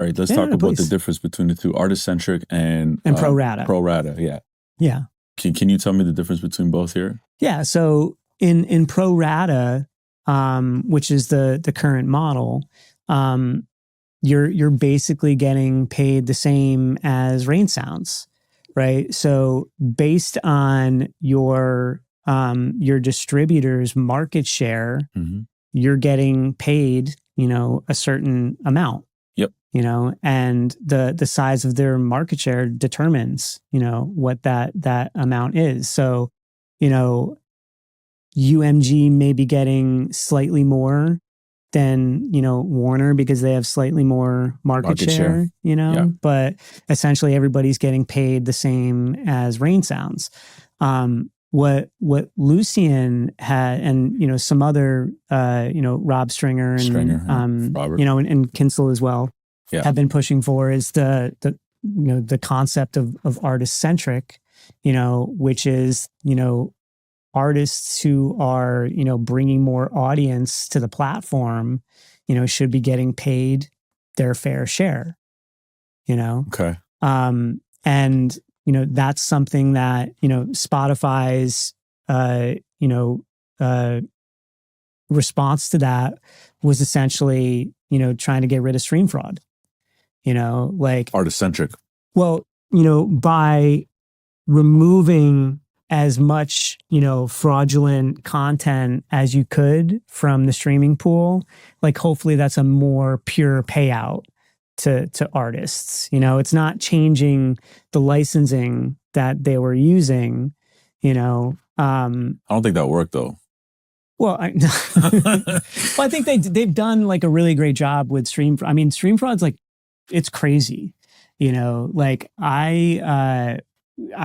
right? Let's talk about the difference between the two, Artist-Centric and Pro Rata. Pro Rata, yeah. Yeah. Can you tell me the difference between both here? Yeah. So in Pro Rata, which is the current model, you're basically getting paid the same as rain sounds, right? So based on your distributor's market share, you're getting paid, a certain amount. Yep. And the size of their market share determines, what that amount is. So, UMG may be getting slightly more than, Warner because they have slightly more market share. Yeah. But essentially everybody's getting paid the same as rain sounds. What Lucian had, and some other Rob Stringer and Robert. and Kinsel as well, yeah, have been pushing for is the concept of artist-centric, which is artists who are bringing more audience to the platform, should be getting paid their fair share. Okay. And that's something that Spotify's response to that was essentially trying to get rid of stream fraud. Like Artist-Centric. Well, by removing as much, fraudulent content as you could from the streaming pool, like hopefully that's a more pure payout to artists. It's not changing the licensing that they were using, I don't think that worked though. Well, I think they've done like a really great job with stream. I mean, stream fraud's like, it's crazy, like I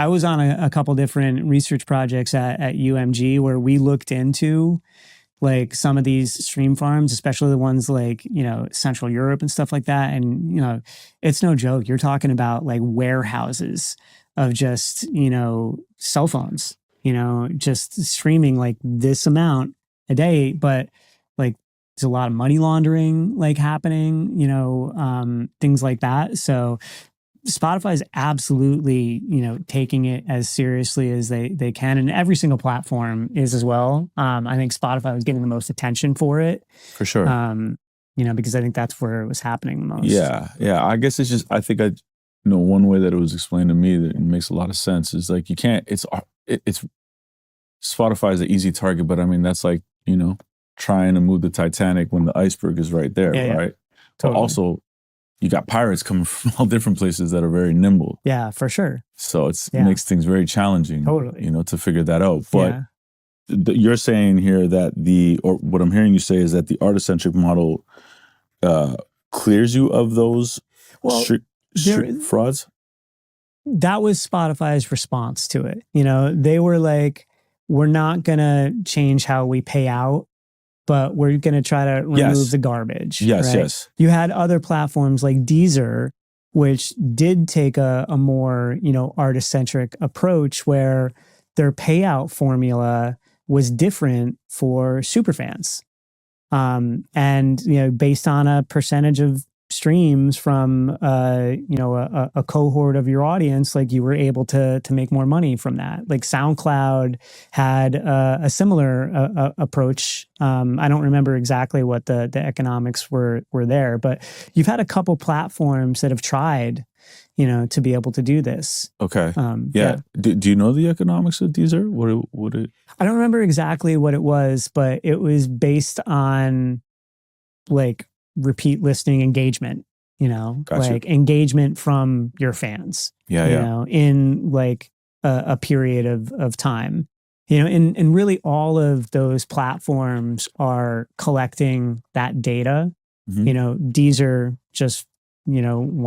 was on a couple different research projects at UMG where we looked into like some of these stream farms, especially the ones like, Central Europe and stuff like that. And, it's no joke. You're talking about like warehouses of just, cell phones, just streaming like this amount a day. But like there's a lot of money laundering like happening, things like that. So Spotify is absolutely, taking it as seriously as they can, and every single platform is as well. I think Spotify was getting the most attention for it, for sure. Because I think that's where it was happening the most. Yeah. I guess it's just one way that it was explained to me that it makes a lot of sense is like you can't. It's Spotify is an easy target, but I mean that's like trying to move the Titanic when the iceberg is right there, right? Yeah. Totally. But also, you got pirates coming from all different places that are very nimble. Yeah, for sure. So it makes things very challenging, totally, to figure that out. But you're saying here that what I'm hearing you say is that the artist-centric model clears you of those frauds? That was Spotify's response to it. They were like, we're not going to change how we pay out, but we're going to try to remove the garbage. Yes, right? yes. You had other platforms like Deezer, which did take a more, artist-centric approach where their payout formula was different for superfans. And, based on a percentage of streams from, a cohort of your audience, like you were able to make more money from that. Like SoundCloud had a similar approach. I don't remember exactly what the economics were there, but you've had a couple platforms that have tried, to be able to do this. Okay. Do you know the economics of Deezer? I don't remember exactly what it was, but it was based on like repeat listening engagement, Gotcha. like engagement from your fans, in like a period of time, and really all of those platforms are collecting that data. Deezer just, wanted